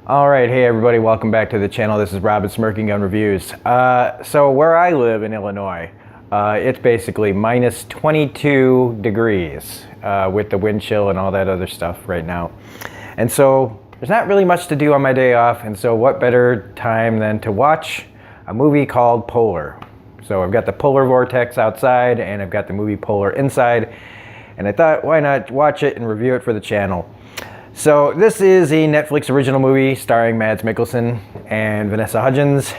All right, hey everybody, welcome back to the channel. This is Rob at Smirking Gun Reviews. So where I live in Illinois, it's basically minus 22 degrees with the wind chill and all that other stuff right now. And so there's not really much to do on my day off, and so what better time than to watch a movie called Polar. So I've got the Polar Vortex outside and I've got the movie Polar inside, and I thought why not watch it and review it for the channel. So this is a Netflix original movie starring Mads Mikkelsen and Vanessa Hudgens,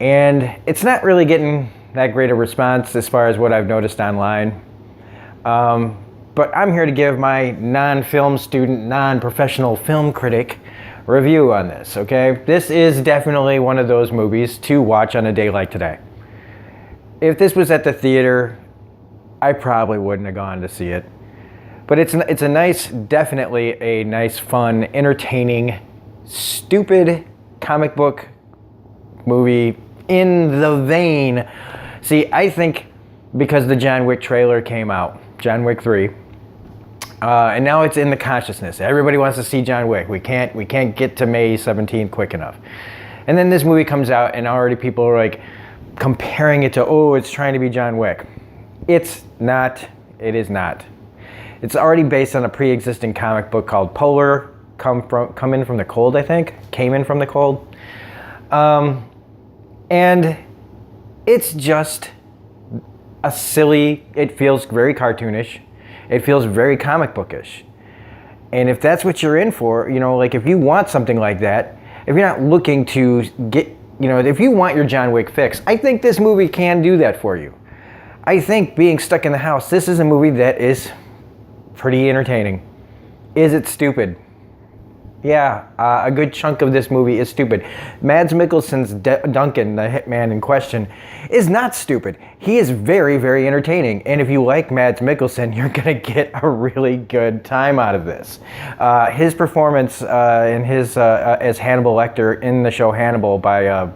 and it's not really getting that great a response as far as what I've noticed online. But I'm here to give my non-film student, non-professional film critic review on this, okay? This is definitely one of those movies to watch on a day like today. If this was at the theater, I probably wouldn't have gone to see it. But it's a nice, definitely a nice, fun, entertaining, stupid comic book movie in the vein. See, I think because the John Wick trailer came out, John Wick 3, and now it's in the consciousness. Everybody wants to see John Wick. We can't get to May 17th quick enough. And then this movie comes out and already people are like comparing it to, oh, it's trying to be John Wick. It's not. It is not. It's already based on a pre-existing comic book called Polar, Come In From the Cold, I think. Came In From the Cold. And it's just a silly, it feels very cartoonish. It feels very comic bookish. And if that's what you're in for, you know, like if you want something like that, if you're not looking to get, you know, if you want your John Wick fix, I think this movie can do that for you. I think being stuck in the house, this is a movie that is pretty entertaining. Is it stupid? Yeah, a good chunk of this movie is stupid. Mads Mikkelsen's Duncan, the hitman in question, is not stupid. He is very, very entertaining. And if you like Mads Mikkelsen, you're gonna get a really good time out of this. His performance in his as Hannibal Lecter in the show Hannibal by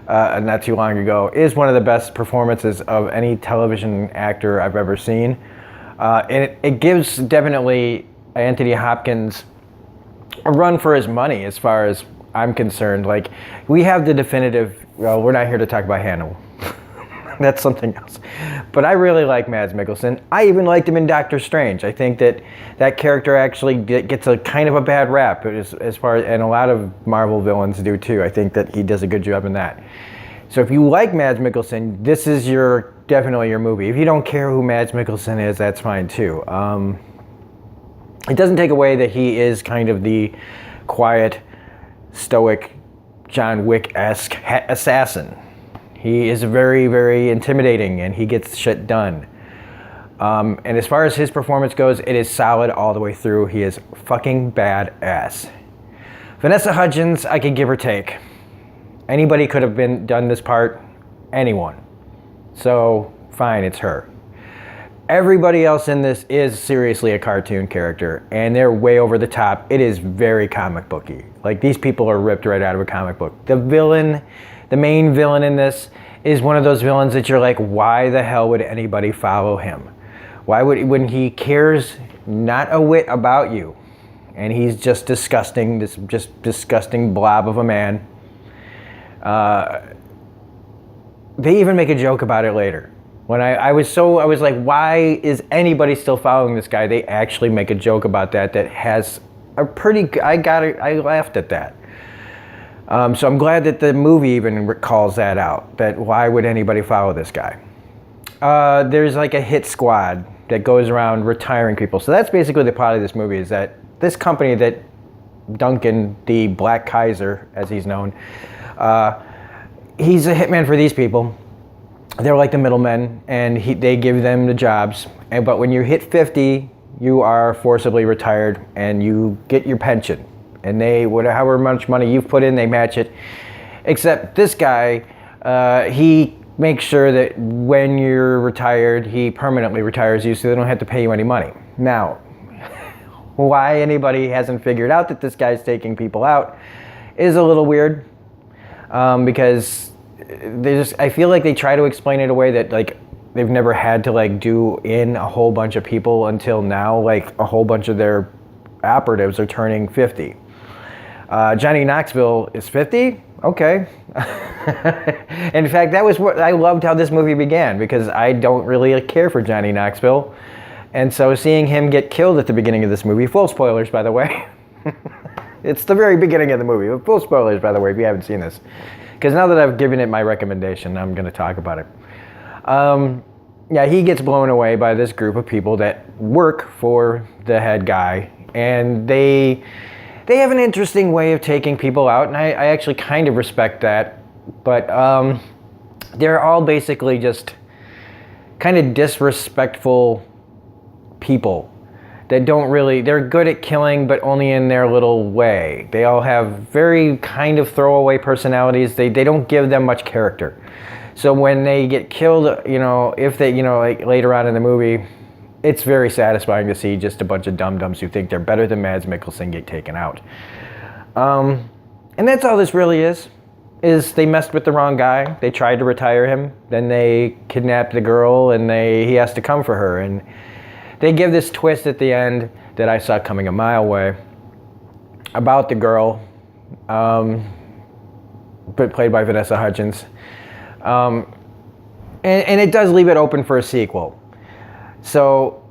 not too long ago is one of the best performances of any television actor I've ever seen. And it gives definitely Anthony Hopkins a run for his money as far as I'm concerned. Like, we have the definitive, well, we're not here to talk about Hannibal. That's something else. But I really like Mads Mikkelsen. I even liked him in Doctor Strange. I think that character actually gets a kind of a bad rap as far as, and a lot of Marvel villains do too. I think that he does a good job in that. So if you like Mads Mikkelsen, this is definitely your movie. If you don't care who Mads Mikkelsen is, that's fine too. It doesn't take away that he is kind of the quiet, stoic, John Wick-esque assassin. He is very, very intimidating and he gets shit done. And as far as his performance goes, it is solid all the way through. He is fucking badass. Vanessa Hudgens, I could give or take. Anybody could have done this part, anyone. So, fine, it's her. Everybody else in this is seriously a cartoon character, and they're way over the top. It is very comic booky. Like, these people are ripped right out of a comic book. The villain, the main villain in this, is one of those villains that you're like, why the hell would anybody follow him? Why would, when he cares not a whit about you, and he's just disgusting, this just disgusting blob of a man. They even make a joke about it later. When I was like, why is anybody still following this guy? They actually make a joke about that has a pretty, I laughed at that. So I'm glad that the movie even calls that out, that why would anybody follow this guy? There's like a hit squad that goes around retiring people. So that's basically the plot of this movie, is that this company that Duncan, the Black Kaiser, as he's known, he's a hitman for these people. They're like the middlemen, and they give them the jobs. But when you hit 50, you are forcibly retired, and you get your pension. And however much money you've put in, they match it. Except this guy, he makes sure that when you're retired, he permanently retires you, so they don't have to pay you any money. Now, why anybody hasn't figured out that this guy's taking people out is a little weird, because I feel like they try to explain it away that like they've never had to like do in a whole bunch of people until now. Like a whole bunch of their operatives are turning 50. Johnny Knoxville is 50? Okay. In fact, that was what I loved how this movie began, because I don't really care for Johnny Knoxville. And so seeing him get killed at the beginning of this movie, full spoilers, by the way. It's the very beginning of the movie. Full spoilers, by the way, if you haven't seen this. Because now that I've given it my recommendation, I'm going to talk about it. Yeah, he gets blown away by this group of people that work for the head guy. And they have an interesting way of taking people out, and I actually kind of respect that. But they're all basically just kind of disrespectful people that don't really, they're good at killing, but only in their little way. They all have very kind of throwaway personalities. They don't give them much character. So when they get killed, you know, if they, you know, like later on in the movie, it's very satisfying to see just a bunch of dum-dums who think they're better than Mads Mikkelsen get taken out. And that's all this really is they messed with the wrong guy. They tried to retire him. Then they kidnapped the girl, and he has to come for her. And they give this twist at the end that I saw coming a mile away about the girl, but played by Vanessa Hudgens. And it does leave it open for a sequel. So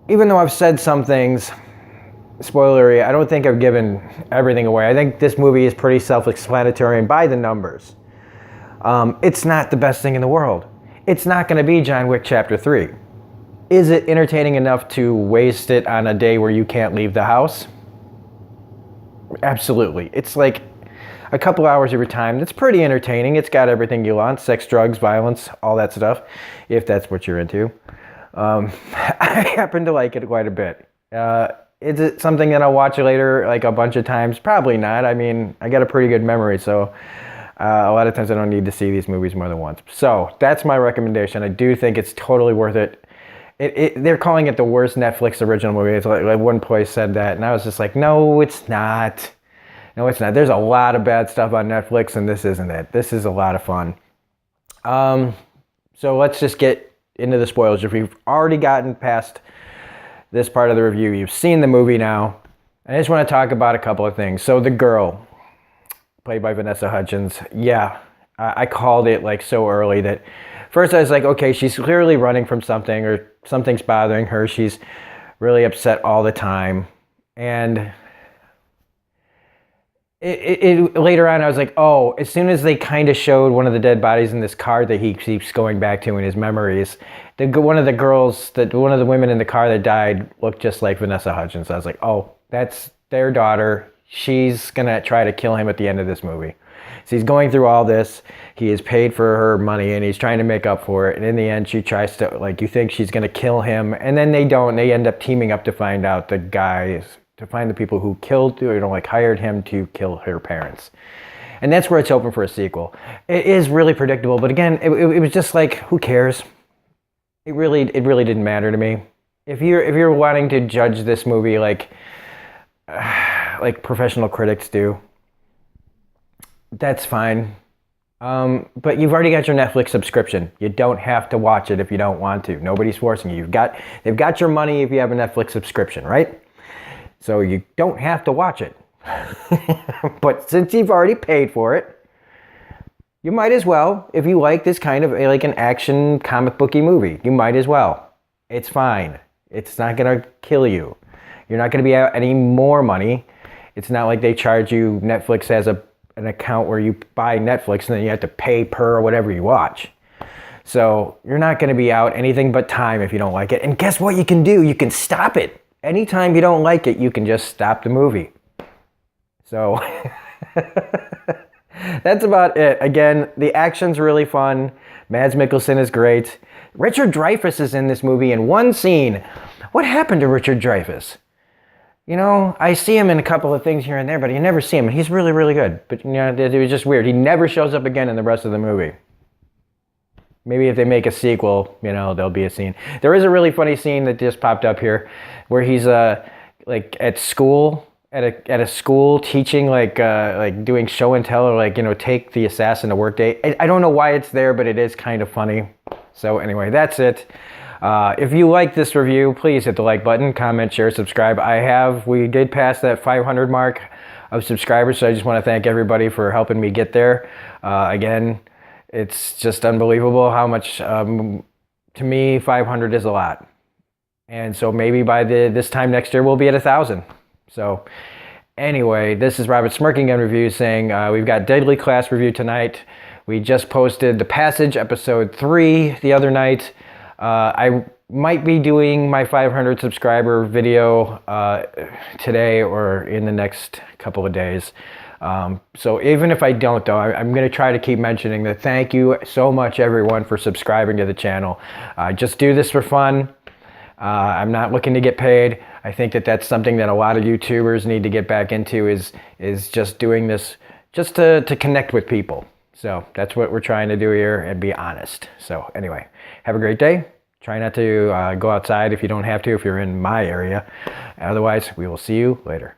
even though I've said some things spoilery, I don't think I've given everything away. I think this movie is pretty self-explanatory and by the numbers. It's not the best thing in the world. It's not going to be John Wick Chapter 3. Is it entertaining enough to waste it on a day where you can't leave the house? Absolutely. It's like a couple hours of your time. It's pretty entertaining. It's got everything you want. Sex, drugs, violence, all that stuff, if that's what you're into. I happen to like it quite a bit. Is it something that I'll watch later like a bunch of times? Probably not. I mean, I got a pretty good memory, so a lot of times I don't need to see these movies more than once. So that's my recommendation. I do think it's totally worth it. They're calling it the worst Netflix original movie. It's like one place said that, and I was just like, no, it's not. No, it's not. There's a lot of bad stuff on Netflix, and this isn't it. This is a lot of fun. So let's just get into the spoilers. If you've already gotten past this part of the review, you've seen the movie now. I just want to talk about a couple of things. So the girl, played by Vanessa Hudgens, yeah, I called it like so early that first I was like, okay, she's clearly running from something, or something's bothering her. She's really upset all the time. And later on, I was like, oh, as soon as they kind of showed one of the dead bodies in this car that he keeps going back to in his memories, one of the women in the car that died looked just like Vanessa Hudgens. I was like, oh, that's their daughter. She's going to try to kill him at the end of this movie. So he's going through all this. He is paid for her money, and he's trying to make up for it. And in the end, she tries to, like, you think she's going to kill him. And then they don't. They end up teaming up to find out the guys, to find the people who killed, you know, like hired him to kill her parents. And that's where it's open for a sequel. It is really predictable. But again, it was just like, who cares? It really didn't matter to me. If you're wanting to judge this movie like professional critics do, that's fine. But you've already got your Netflix subscription. You don't have to watch it if you don't want to. Nobody's forcing you. They've got your money if you have a Netflix subscription, right? So you don't have to watch it. But since you've already paid for it, you might as well, if you like this kind of like an action comic booky movie, you might as well. It's fine. It's not going to kill you. You're not going to be out any more money. It's not like they charge you, Netflix has an account where you buy Netflix and then you have to pay per whatever you watch. So you're not going to be out anything but time if you don't like it. And guess what you can do? You can stop it. Anytime you don't like it, you can just stop the movie. So that's about it. Again, the action's really fun. Mads Mikkelsen is great. Richard Dreyfuss is in this movie in one scene. What happened to Richard Dreyfuss? You know, I see him in a couple of things here and there, but you never see him. And he's really, really good. But, you know, it was just weird. He never shows up again in the rest of the movie. Maybe if they make a sequel, you know, there'll be a scene. There is a really funny scene that just popped up here where he's like at school, at a school teaching like doing show and tell, or like, you know, take the assassin to work day. I don't know why it's there, but it is kind of funny. So anyway, that's it. If you like this review, please hit the like button, comment, share, subscribe. We did pass that 500 mark of subscribers. So I just want to thank everybody for helping me get there. Again, it's just unbelievable how much, to me, 500 is a lot. And so maybe by this time next year, we'll be at 1,000. So anyway, this is Robert Smirking Gun Reviews saying we've got Deadly Class review tonight. We just posted The Passage episode 3 the other night. I might be doing my 500 subscriber video today or in the next couple of days. So even if I don't, though, I'm going to try to keep mentioning that thank you so much, everyone, for subscribing to the channel. Just do this for fun. I'm not looking to get paid. I think that that's something that a lot of YouTubers need to get back into is just doing this just to connect with people. So that's what we're trying to do here and be honest. So anyway, have a great day. Try not to go outside if you don't have to, if you're in my area. Otherwise, we will see you later.